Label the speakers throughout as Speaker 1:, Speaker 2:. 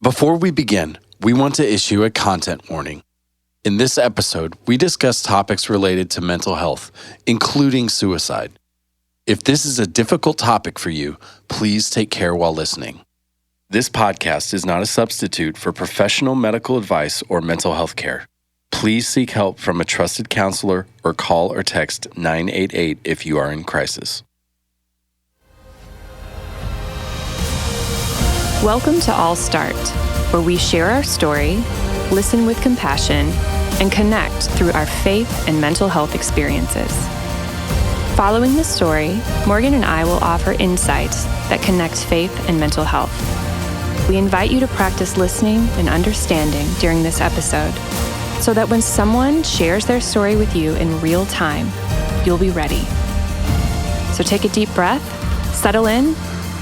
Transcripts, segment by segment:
Speaker 1: Before we begin, we want to issue a content warning. In this episode, we discuss topics related to mental health, including suicide. If this is a difficult topic for you, please take care while listening. This podcast is not a substitute for professional medical advice or mental health care. Please seek help from a trusted counselor or call or text 988 if you are in crisis.
Speaker 2: Welcome to All Start, where we share our story, listen with compassion, and connect through our faith and mental health experiences. Following this story, Morgan and I will offer insights that connect faith and mental health. We invite you to practice listening and understanding during this episode, so that when someone shares their story with you in real time, you'll be ready. So take a deep breath, settle in,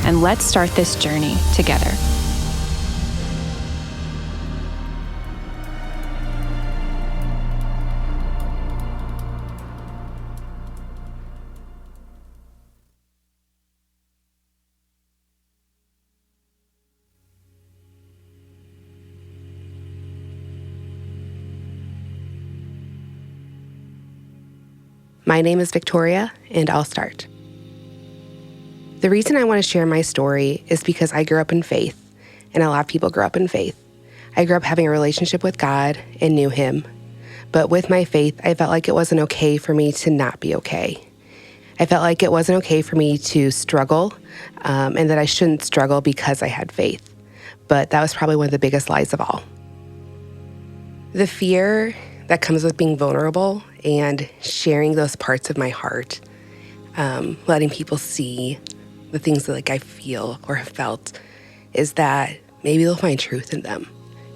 Speaker 2: and let's start this journey together.
Speaker 3: My name is Victoria, and I'll start. The reason I want to share my story is because I grew up in faith, and a lot of people grew up in faith. I grew up having a relationship with God and knew Him. But with my faith, I felt like it wasn't okay for me to not be okay. I felt like it wasn't okay for me to struggle, and that I shouldn't struggle because I had faith. But that was probably one of the biggest lies of all. The fear that comes with being vulnerable and sharing those parts of my heart, letting people see the things that I feel or have felt, is that maybe they'll find truth in them.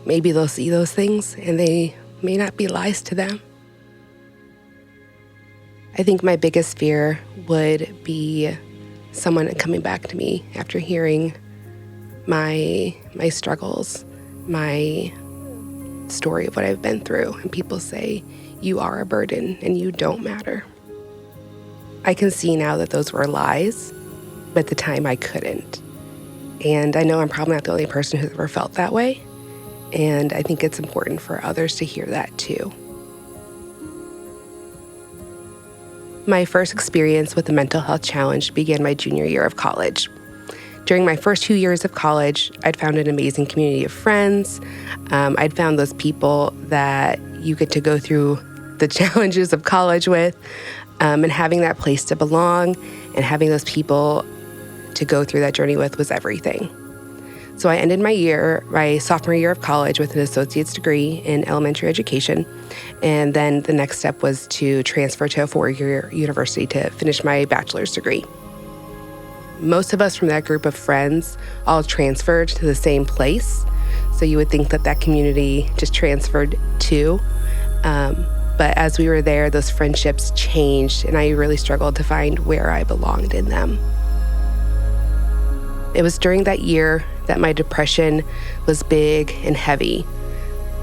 Speaker 3: Maybe they'll see those things and they may not be lies to them. I think my biggest fear would be someone coming back to me after hearing my struggles, my story of what I've been through, and people say, "You are a burden and you don't matter." I can see now that those were lies, but at the time I couldn't. And I know I'm probably not the only person who's ever felt that way, and I think it's important for others to hear that too. My first experience with a mental health challenge began my junior year of college. During my first 2 years of college, I'd found an amazing community of friends. I'd found those people that you get to go through the challenges of college with, and having that place to belong and having those people to go through that journey with was everything. So I ended my sophomore year of college with an associate's degree in elementary education. And then the next step was to transfer to a 4-year university to finish my bachelor's degree. Most of us from that group of friends all transferred to the same place. So you would think that that community just transferred too. But as we were there, those friendships changed, and I really struggled to find where I belonged in them. It was during that year that my depression was big and heavy.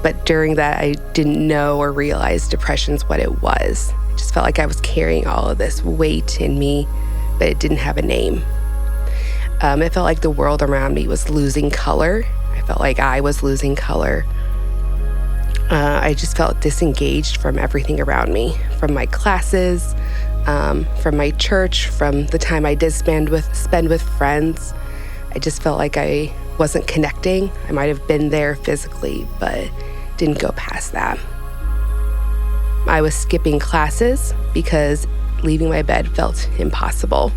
Speaker 3: But during that, I didn't know or realize depression's what it was. I just felt like I was carrying all of this weight in me, but it didn't have a name. It felt like the world around me was losing color. I felt like I was losing color. I just felt disengaged from everything around me, from my classes, from my church, from the time I did spend with friends. I just felt like I wasn't connecting. I might have been there physically, but didn't go past that. I was skipping classes because leaving my bed felt impossible.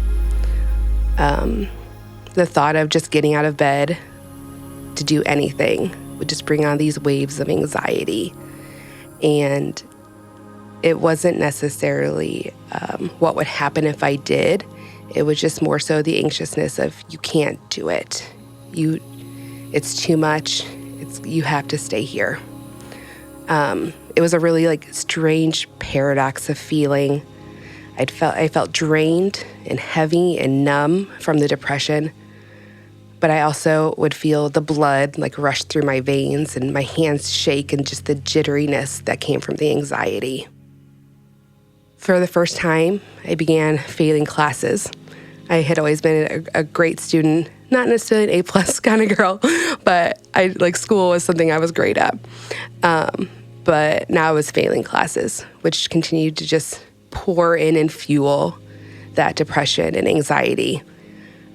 Speaker 3: The thought of just getting out of bed to do anything would just bring on these waves of anxiety. And it wasn't necessarily what would happen if I did. It was just more so the anxiousness of, you can't do it. It's too much. You have to stay here. It was a really strange paradox of feeling. I felt drained and heavy and numb from the depression, but I also would feel the blood rush through my veins and my hands shake, and just the jitteriness that came from the anxiety. For the first time, I began failing classes. I had always been a great student, not necessarily an A+ kind of girl, but school was something I was great at. But now I was failing classes, which continued to just pour in and fuel that depression and anxiety.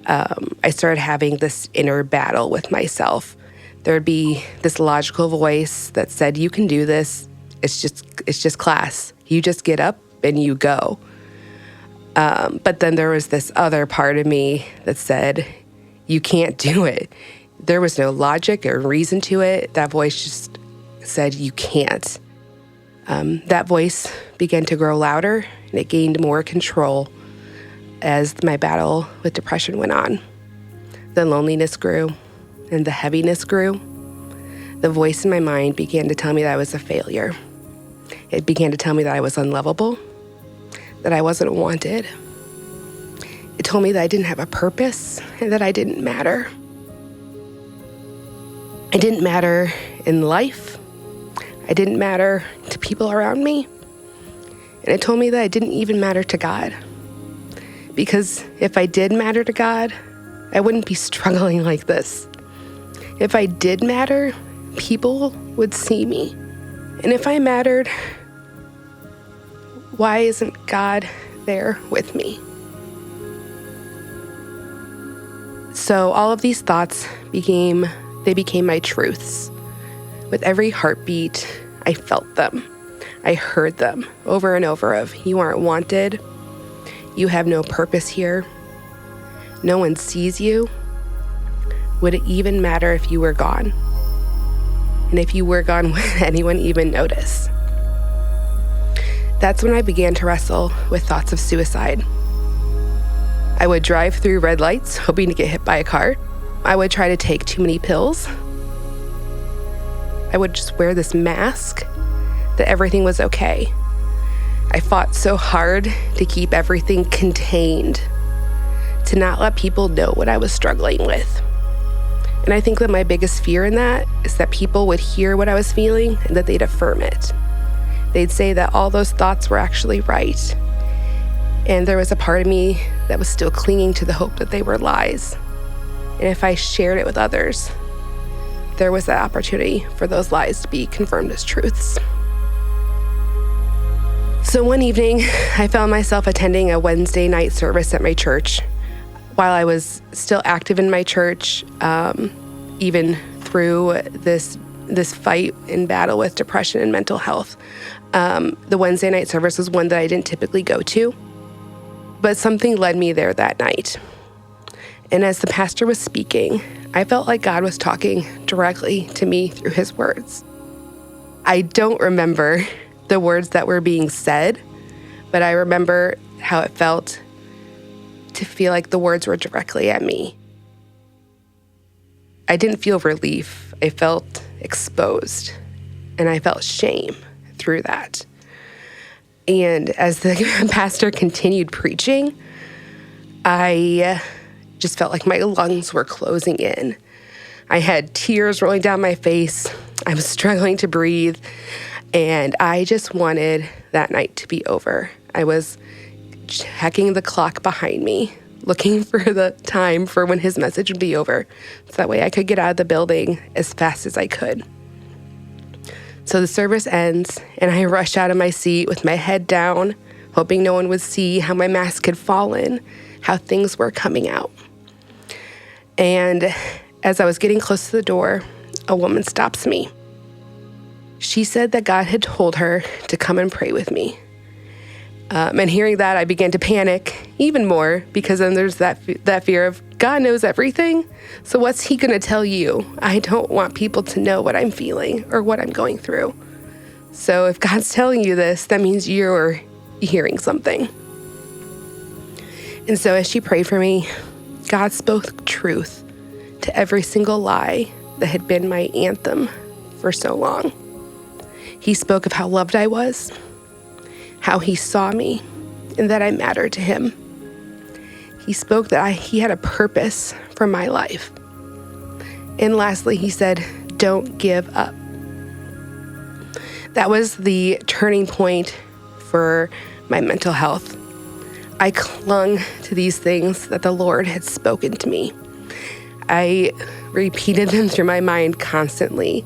Speaker 3: I started having this inner battle with myself. There'd be this logical voice that said, you can do this. It's just class. You just get up and you go. But then there was this other part of me that said, you can't do it. There was no logic or reason to it. That voice just said, you can't. That voice began to grow louder, and it gained more control as my battle with depression went on. The loneliness grew, and the heaviness grew. The voice in my mind began to tell me that I was a failure. It began to tell me that I was unlovable, that I wasn't wanted. It told me that I didn't have a purpose and that I didn't matter. I didn't matter in life. I didn't matter to people around me. And it told me that I didn't even matter to God. Because if I did matter to God, I wouldn't be struggling like this. If I did matter, people would see me. And if I mattered, why isn't God there with me? So all of these thoughts became my truths. With every heartbeat, I felt them. I heard them over and over of, you aren't wanted. You have no purpose here. No one sees you. Would it even matter if you were gone? And if you were gone, would anyone even notice? That's when I began to wrestle with thoughts of suicide. I would drive through red lights, hoping to get hit by a car. I would try to take too many pills. I would just wear this mask that everything was okay. I fought so hard to keep everything contained, to not let people know what I was struggling with. And I think that my biggest fear in that is that people would hear what I was feeling and that they'd affirm it. They'd say that all those thoughts were actually right. And there was a part of me that was still clinging to the hope that they were lies. And if I shared it with others, there was that opportunity for those lies to be confirmed as truths. So one evening, I found myself attending a Wednesday night service at my church. While I was still active in my church, even through this fight and battle with depression and mental health, the Wednesday night service was one that I didn't typically go to. But something led me there that night. And as the pastor was speaking, I felt like God was talking directly to me through his words. I don't remember the words that were being said, but I remember how it felt to feel like the words were directly at me. I didn't feel relief. I felt exposed, and I felt shame through that. And as the pastor continued preaching, I just felt like my lungs were closing in. I had tears rolling down my face. I was struggling to breathe. And I just wanted that night to be over. I was checking the clock behind me, looking for the time for when his message would be over, so that way I could get out of the building as fast as I could. So the service ends, and I rush out of my seat with my head down, hoping no one would see how my mask had fallen, how things were coming out. And as I was getting close to the door, a woman stops me. She said that God had told her to come and pray with me. And hearing that, I began to panic even more, because then there's that fear of, God knows everything, so what's he going to tell you? I don't want people to know what I'm feeling or what I'm going through. So if God's telling you this, that means you're hearing something. And so as she prayed for me, God spoke truth to every single lie that had been my anthem for so long. He spoke of how loved I was, how he saw me, and that I mattered to him. He spoke that he had a purpose for my life. And lastly, he said, don't give up. That was the turning point for my mental health. I clung to these things that the Lord had spoken to me. I repeated them through my mind constantly.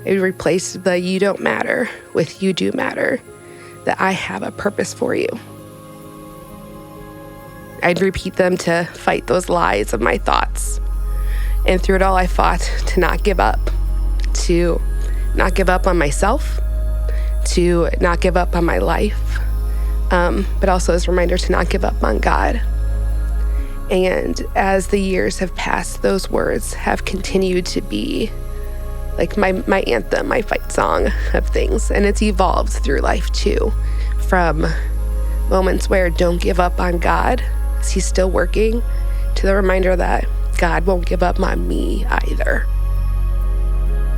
Speaker 3: I replaced the "you don't matter" with "you do matter," that I have a purpose for you. I'd repeat them to fight those lies of my thoughts. And through it all, I fought to not give up on myself, to not give up on my life, but also as a reminder to not give up on God. And as the years have passed, those words have continued to be like my anthem, my fight song of things. And it's evolved through life too, from moments where don't give up on God, as He's still working, to the reminder that God won't give up on me either.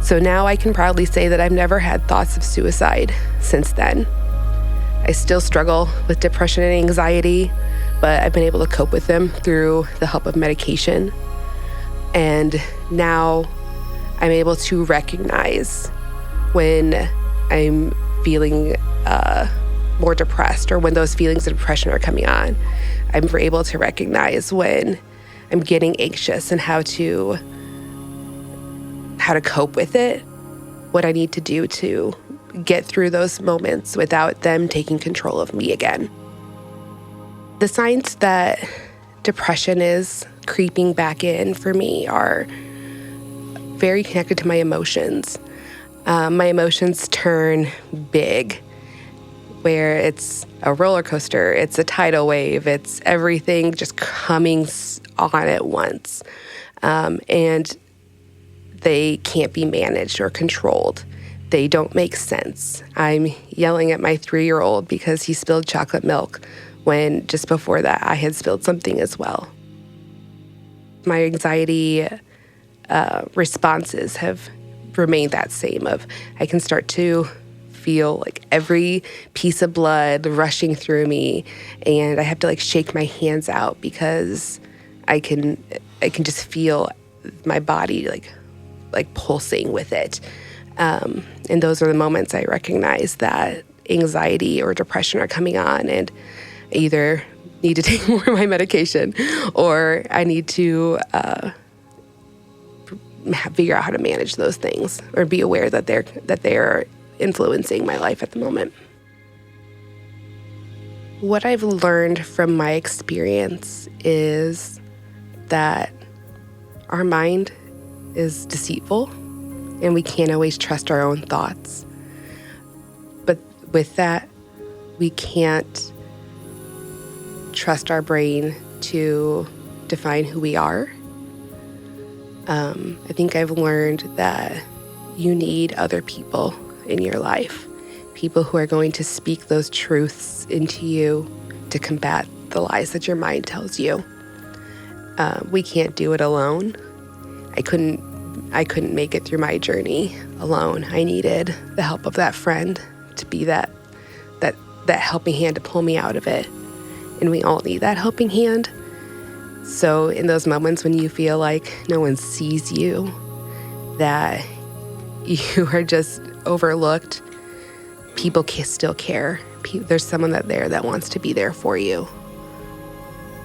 Speaker 3: So now I can proudly say that I've never had thoughts of suicide since then. I still struggle with depression and anxiety, but I've been able to cope with them through the help of medication. And now I'm able to recognize when I'm feeling more depressed, or when those feelings of depression are coming on. I'm able to recognize when I'm getting anxious and how to cope with it, what I need to do to get through those moments without them taking control of me again. The signs that depression is creeping back in for me are very connected to my emotions. My emotions turn big, where it's a roller coaster, it's a tidal wave, it's everything just coming on at once. And they can't be managed or controlled. They don't make sense. I'm yelling at my 3-year-old because he spilled chocolate milk when just before that I had spilled something as well. My anxiety responses have remained that same of I can start to feel like every piece of blood rushing through me, and I have to like shake my hands out because I can just feel my body like pulsing with it. And those are the moments I recognize that anxiety or depression are coming on, and I either need to take more of my medication or I need to figure out how to manage those things or be aware that they're influencing my life at the moment. What I've learned from my experience is that our mind is deceitful and we can't always trust our own thoughts. But with that, we can't trust our brain to define who we are. I think I've learned that you need other people in your life, people who are going to speak those truths into you to combat the lies that your mind tells you. We can't do it alone. I couldn't make it through my journey alone. I needed the help of that friend to be that helping hand to pull me out of it. And we all need that helping hand. So in those moments when you feel like no one sees you, that you are just overlooked, people still care. There's someone there that wants to be there for you.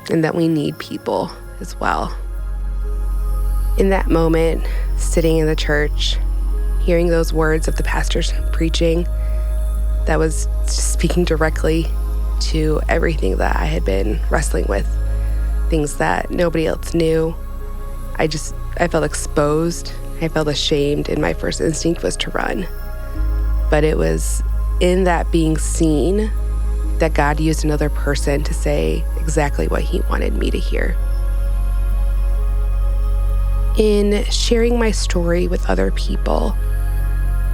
Speaker 3: And that we need people as well. In that moment, sitting in the church, hearing those words of the pastor's preaching, that was speaking directly to everything that I had been wrestling with, things that nobody else knew. I felt exposed, I felt ashamed, and my first instinct was to run. But it was in that being seen that God used another person to say exactly what He wanted me to hear. In sharing my story with other people,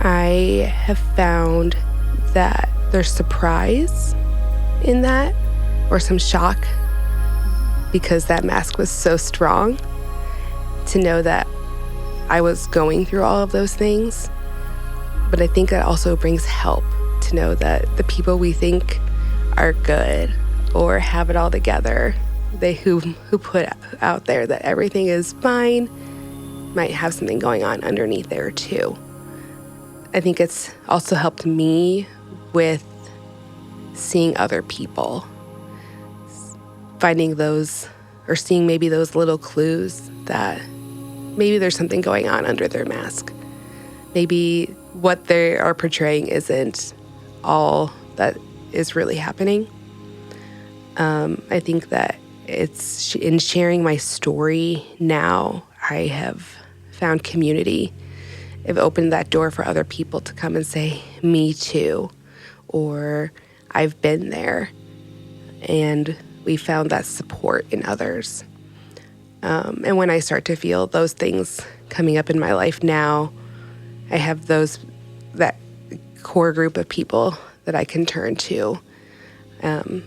Speaker 3: I have found that there's surprise in that, or some shock, because that mask was so strong, to know that I was going through all of those things. But I think that also brings help to know that the people we think are good or have it all together, who put out there that everything is fine, might have something going on underneath there too. I think it's also helped me with seeing other people, finding those, or seeing maybe those little clues that maybe there's something going on under their mask. Maybe what they are portraying isn't all that is really happening. I think that it's in sharing my story now, I have found community. I've opened that door for other people to come and say, me too, or I've been there. And we found that support in others. And when I start to feel those things coming up in my life now, I have that core group of people that I can turn to. The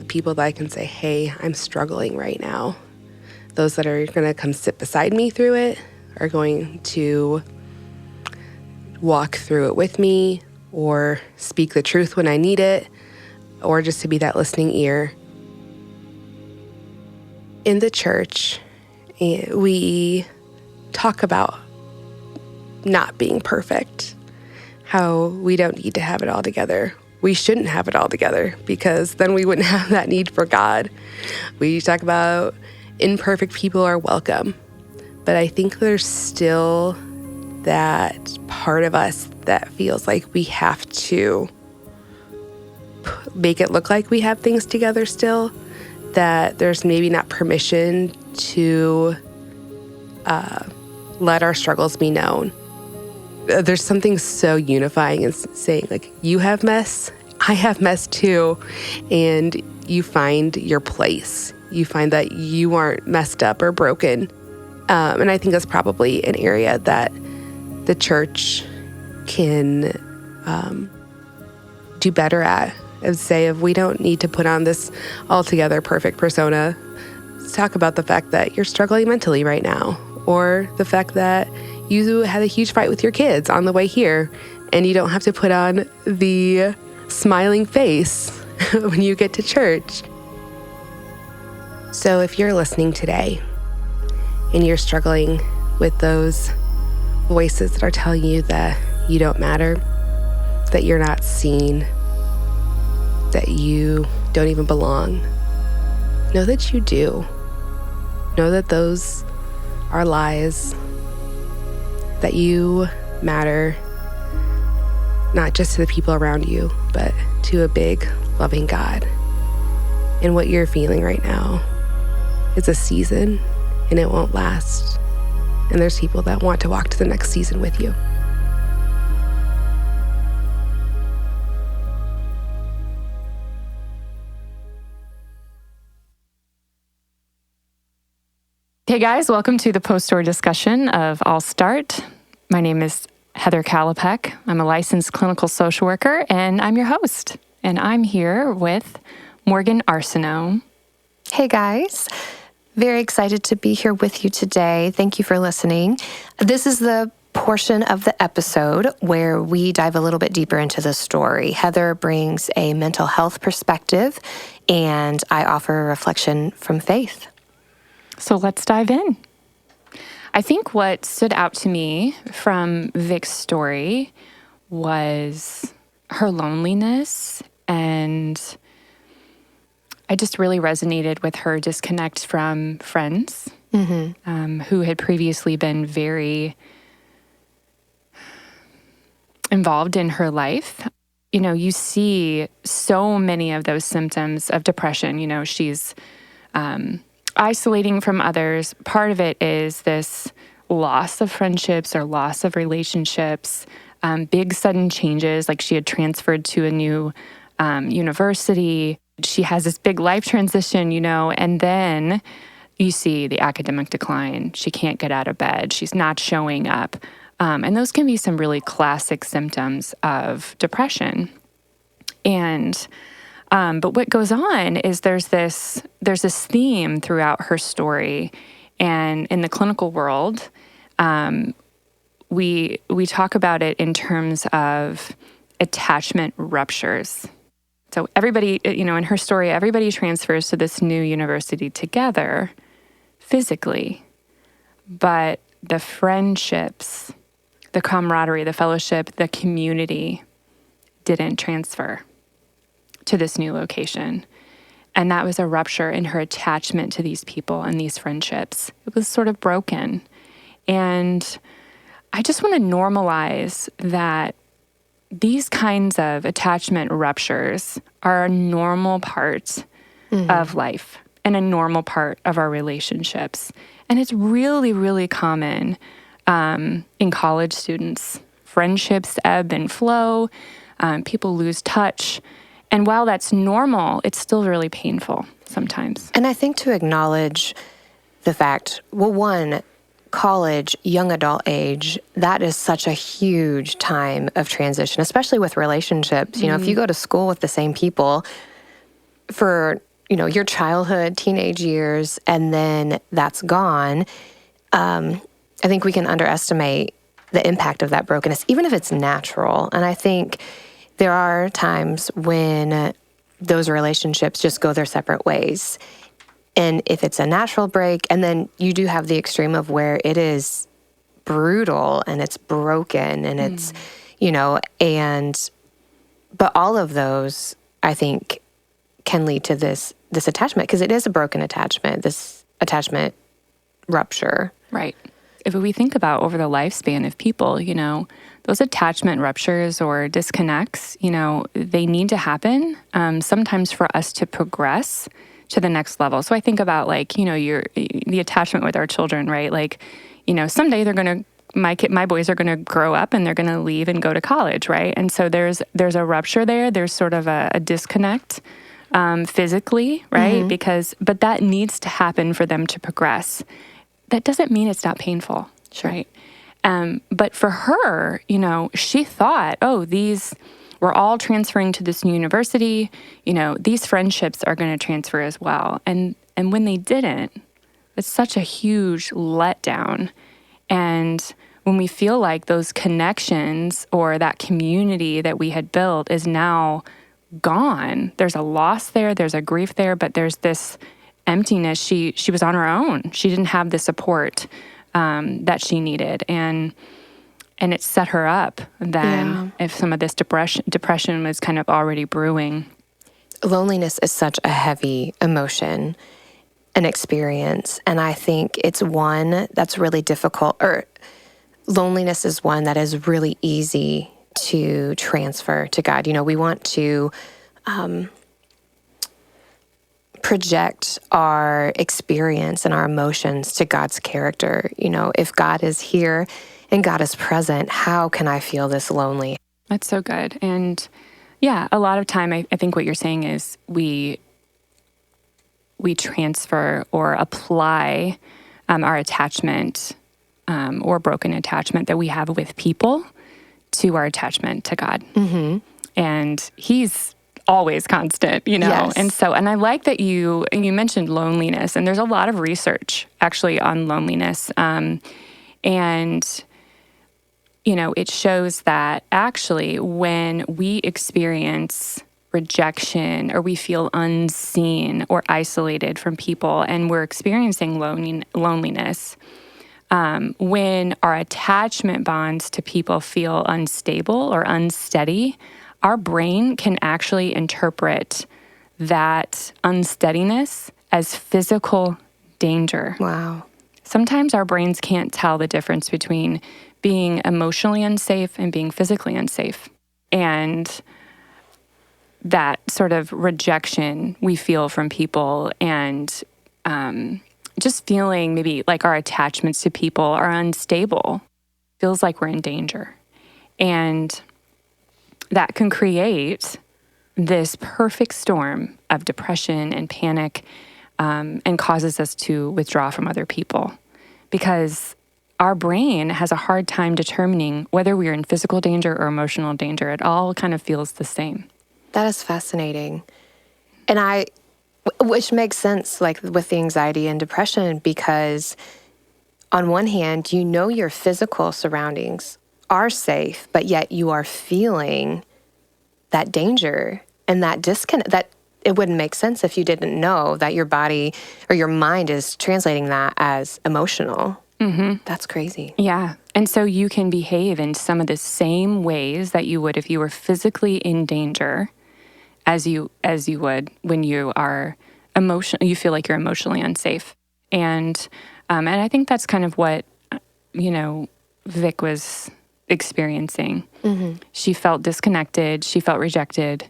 Speaker 3: people that I can say, hey, I'm struggling right now. Those that are going to come sit beside me through it are going to walk through it with me or speak the truth when I need it, or just to be that listening ear. In the church, we talk about not being perfect, how we don't need to have it all together. We shouldn't have it all together because then we wouldn't have that need for God. We talk about imperfect people are welcome, but I think there's still that part of us that feels like we have to make it look like we have things together still, that there's maybe not permission to let our struggles be known. There's something so unifying in saying, like, you have mess, I have mess too, and you find your place. You find that you aren't messed up or broken. And I think that's probably an area that the church can do better at. I would say if we don't need to put on this altogether perfect persona, let's talk about the fact that you're struggling mentally right now, or the fact that you had a huge fight with your kids on the way here, and you don't have to put on the smiling face when you get to church. So if you're listening today and you're struggling with those voices that are telling you that you don't matter, that you're not seen, that you don't even belong, know that you do. Know that those are lies, that you matter, not just to the people around you, but to a big, loving God. And what you're feeling right now is a season, and it won't last. And there's people that want to walk to the next season with you.
Speaker 2: Hey guys, welcome to the post-store discussion of I'll Start. My name is Heather Kalipek. I'm a licensed clinical social worker, and I'm your host. And I'm here with Morgan Arsenault.
Speaker 4: Hey guys, very excited to be here with you today. Thank you for listening. This is the portion of the episode where we dive a little bit deeper into the story. Heather brings a mental health perspective, and I offer a reflection from faith.
Speaker 2: So let's dive in. I think what stood out to me from Vic's story was her loneliness, and I just really resonated with her disconnect from friends who had previously been very involved in her life. You know, you see so many of those symptoms of depression. You know, she's isolating from others. Part of it is this loss of friendships or loss of relationships, big sudden changes, like she had transferred to a new university. She has this big life transition, you know, and then you see the academic decline. She can't get out of bed. She's not showing up. And those can be some really classic symptoms of depression. And but what goes on is there's this theme throughout her story, and in the clinical world, we talk about it in terms of attachment ruptures. So everybody, you know, in her story, everybody transfers to this new university together, physically, but the friendships, the camaraderie, the fellowship, the community didn't transfer to this new location. And that was a rupture in her attachment to these people and these friendships. It was sort of broken. And I just want to normalize that these kinds of attachment ruptures are a normal part of life and a normal part of our relationships. And it's really, really common in college students. Friendships ebb and flow. People lose touch. And while that's normal, it's still really painful sometimes.
Speaker 4: And I think to acknowledge the fact, well, one, college, young adult age, that is such a huge time of transition, especially with relationships. You know, if you go to school with the same people for, your childhood, teenage years, and then that's gone, I think we can underestimate the impact of that brokenness, even if it's natural. And I think there are times when those relationships just go their separate ways. And if it's a natural break, and then you do have the extreme of where it is brutal and it's broken and it's, but all of those, I think, can lead to this attachment, because it is a broken attachment, this attachment rupture.
Speaker 2: Right. If we think about over the lifespan of people, those attachment ruptures or disconnects, they need to happen sometimes for us to progress to the next level. So I think about the attachment with our children, right? Someday they're going to, my boys are going to grow up and they're going to leave and go to college, right? And so there's a rupture there. There's sort of a disconnect physically, right? But that needs to happen for them to progress. That doesn't mean it's not painful, right? But for her, she thought, we're all transferring to this new university. These friendships are going to transfer as well. And when they didn't, it's such a huge letdown. And when we feel like those connections or that community that we had built is now gone, there's a loss there, there's a grief there, but there's this emptiness. She was on her own. She didn't have the support that she needed. And it set her up then if some of this depression was kind of already brewing.
Speaker 4: Loneliness is such a heavy emotion and experience. And I think it's one that's really difficult, or loneliness is one that is really easy to transfer to God. We want to project our experience and our emotions to God's character. If God is here and God is present, how can I feel this lonely?
Speaker 2: That's so good. And yeah, a lot of time, I think what you're saying is we transfer or apply our attachment or broken attachment that we have with people to our attachment to God. And He's always constant,
Speaker 4: Yes.
Speaker 2: And I like that you mentioned loneliness, and there's a lot of research actually on loneliness. It shows that actually when we experience rejection or we feel unseen or isolated from people and we're experiencing loneliness, when our attachment bonds to people feel unstable or unsteady, our brain can actually interpret that unsteadiness as physical danger.
Speaker 4: Wow.
Speaker 2: Sometimes our brains can't tell the difference between being emotionally unsafe and being physically unsafe. And that sort of rejection we feel from people and just feeling maybe like our attachments to people are unstable, feels like we're in danger. And that can create this perfect storm of depression and panic and causes us to withdraw from other people, because our brain has a hard time determining whether we are in physical danger or emotional danger. It all kind of feels the same.
Speaker 4: That is fascinating. And which makes sense, like with the anxiety and depression, because on one hand, your physical surroundings are safe, but yet you are feeling that danger and that disconnect. That it wouldn't make sense if you didn't know that your body or your mind is translating that as emotional. That's crazy.
Speaker 2: Yeah. And so you can behave in some of the same ways that you would if you were physically in danger as you would when you are you feel like you're emotionally unsafe. And I think that's kind of what Vic was experiencing. She felt disconnected. She felt rejected.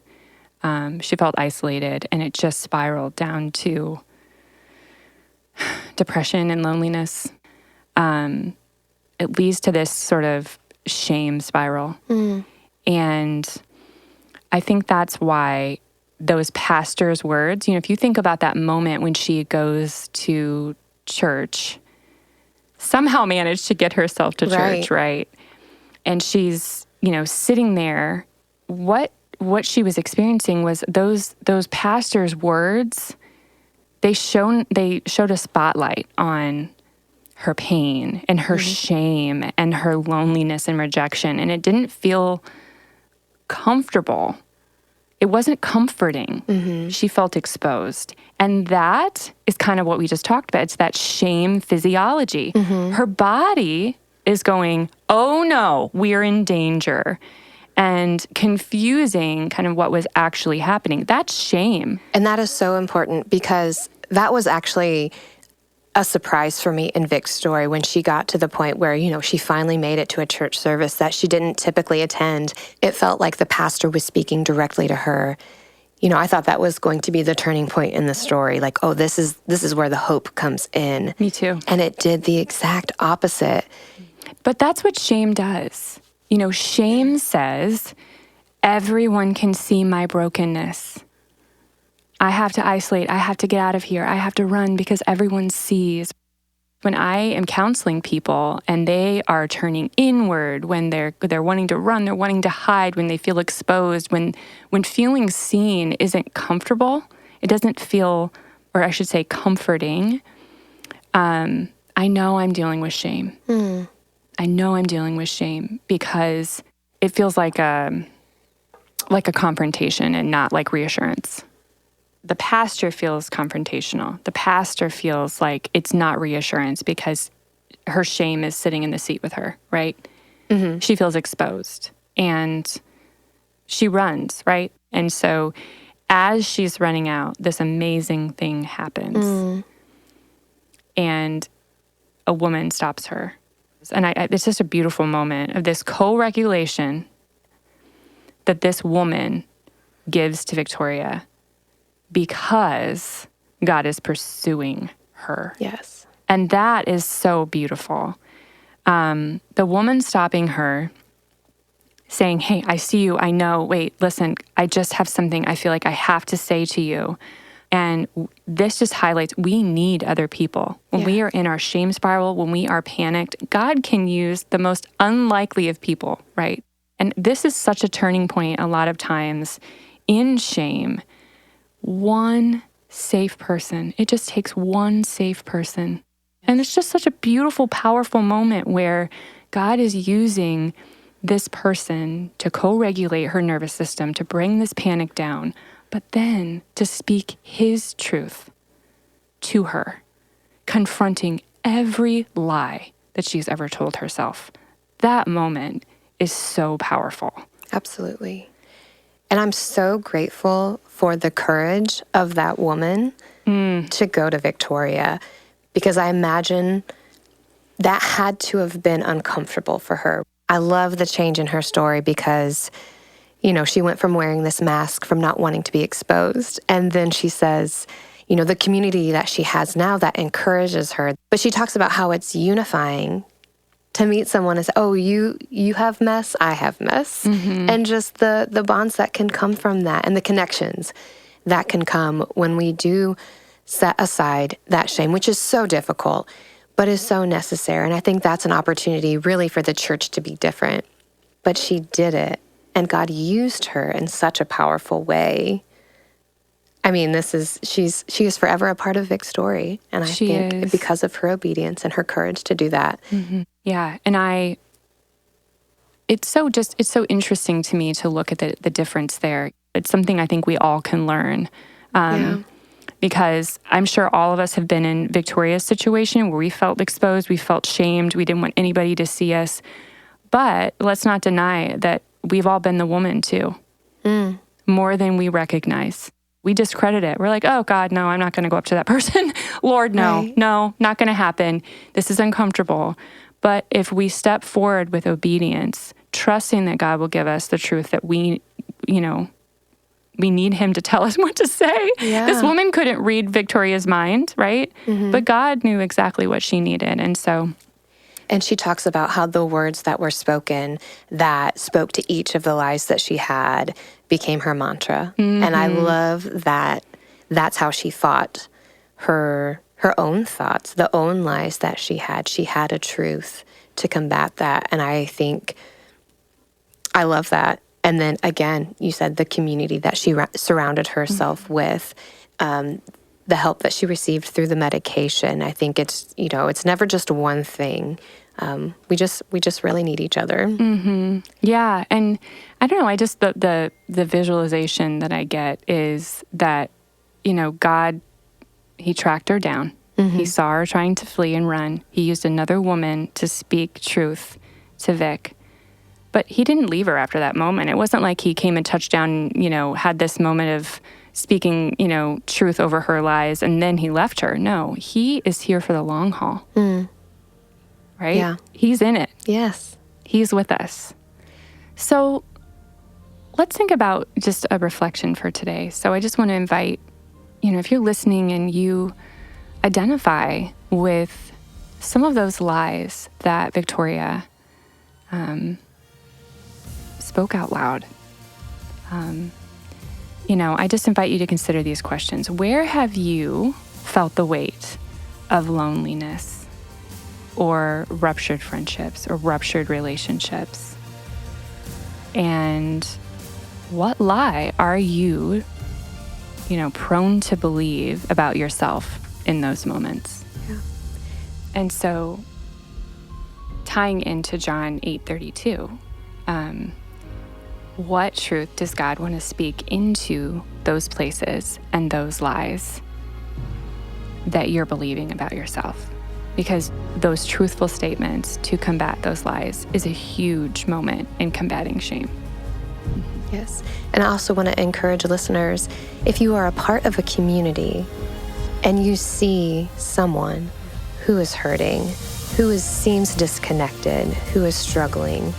Speaker 2: She felt isolated, and it just spiraled down to depression and loneliness. It leads to this sort of shame spiral. And I think that's why those pastors' words, if you think about that moment when she goes to church, somehow managed to get herself to church, right? And she's, sitting there. What she was experiencing was those pastors' words. They showed a spotlight on her pain and her shame and her loneliness and rejection, and it didn't feel comfortable. It wasn't comforting. She felt exposed. And that is kind of what we just talked about. It's that shame physiology. Her body is going, oh no, we're in danger. And confusing kind of what was actually happening. That's shame.
Speaker 4: And that is so important because that was actually a surprise for me in Vic's story when she got to the point where, she finally made it to a church service that she didn't typically attend. It felt like the pastor was speaking directly to her. I thought that was going to be the turning point in the story. Like, oh, this is where the hope comes in.
Speaker 2: Me too.
Speaker 4: And it did the exact opposite.
Speaker 2: But that's what shame does. Shame says, everyone can see my brokenness. I have to isolate. I have to get out of here. I have to run because everyone sees. When I am counseling people and they are turning inward, when they're wanting to run, they're wanting to hide, when they feel exposed, when feeling seen isn't comfortable, it doesn't feel, or I should say, comforting. I know I'm dealing with shame. I know I'm dealing with shame because it feels like a confrontation and not like reassurance. The pastor feels confrontational. The pastor feels like it's not reassurance because her shame is sitting in the seat with her, right? She feels exposed and she runs, right? And so as she's running out, this amazing thing happens. And a woman stops her. And it's just a beautiful moment of this co-regulation that this woman gives to Victoria because God is pursuing her.
Speaker 4: Yes.
Speaker 2: And that is so beautiful. The woman stopping her, saying, hey, I see you, I know, wait, listen, I just have something I feel like I have to say to you. And this just highlights we need other people. When we are in our shame spiral, when we are panicked, God can use the most unlikely of people, right? And this is such a turning point a lot of times in shame. One safe person. It just takes one safe person. And it's just such a beautiful, powerful moment where God is using this person to co-regulate her nervous system, to bring this panic down, but then to speak his truth to her, confronting every lie that she's ever told herself. That moment is so powerful.
Speaker 4: Absolutely. And I'm so grateful for the courage of that woman to go to Victoria, because I imagine that had to have been uncomfortable for her. I love the change in her story because, she went from wearing this mask, from not wanting to be exposed. And then she says, the community that she has now that encourages her. But she talks about how it's unifying to meet someone and say, oh, you have mess, I have mess. And just the bonds that can come from that and the connections that can come when we do set aside that shame, which is so difficult, but is so necessary. And I think that's an opportunity really for the church to be different. But she did it, and God used her in such a powerful way. I mean, she is forever a part of Vic's story. And I think because of her obedience and her courage to do that.
Speaker 2: Yeah. And it's so interesting to me to look at the difference there. It's something I think we all can learn. Because I'm sure all of us have been in Victoria's situation where we felt exposed, we felt shamed, we didn't want anybody to see us. But let's not deny that we've all been the woman too, more than we recognize. We discredit it. We're like, oh God, no, I'm not going to go up to that person. Lord, no, not going to happen. This is uncomfortable. But if we step forward with obedience, trusting that God will give us the truth that we need him to tell us what to say.
Speaker 4: Yeah.
Speaker 2: This woman couldn't read Victoria's mind, right? But God knew exactly what she needed.
Speaker 4: And she talks about how the words that were spoken that spoke to each of the lies that she had became her mantra. And I love that that's how she fought her own thoughts, the own lies that she had. She had a truth to combat that. And I think I love that. And then again, you said the community that she surrounded herself with, the help that she received through the medication. I think it's never just one thing. We just really need each other.
Speaker 2: Yeah. And I don't know, I just, the visualization that I get is that, God, he tracked her down. He saw her trying to flee and run. He used another woman to speak truth to Vic. But he didn't leave her after that moment. It wasn't like he came and touched down, had this moment of speaking, truth over her lies, and then he left her. No, he is here for the long haul. Right?
Speaker 4: Yeah.
Speaker 2: He's in it.
Speaker 4: Yes.
Speaker 2: He's with us. So let's think about just a reflection for today. So I just want to invite, if you're listening and you identify with some of those lies that Victoria spoke out loud, I just invite you to consider these questions. Where have you felt the weight of loneliness or ruptured friendships or ruptured relationships? And what lie are you, prone to believe about yourself in those moments?
Speaker 4: Yeah.
Speaker 2: And so tying into John 8:32, what truth does God want to speak into those places and those lies that you're believing about yourself? Because those truthful statements to combat those lies is a huge moment in combating shame.
Speaker 4: Yes. And I also want to encourage listeners, if you are a part of a community and you see someone who is hurting, seems disconnected, who is struggling,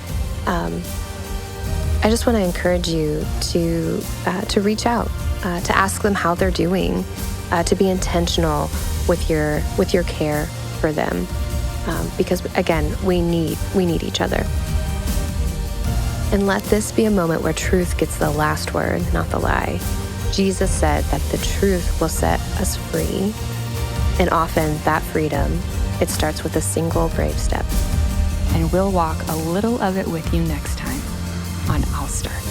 Speaker 4: I just want to encourage you to reach out, to ask them how they're doing, to be intentional with your care for them, because again, we need each other. And let this be a moment where truth gets the last word, not the lie. Jesus said that the truth will set us free, and often that freedom, it starts with a single brave step.
Speaker 2: And we'll walk a little of it with you next time on I'll Start.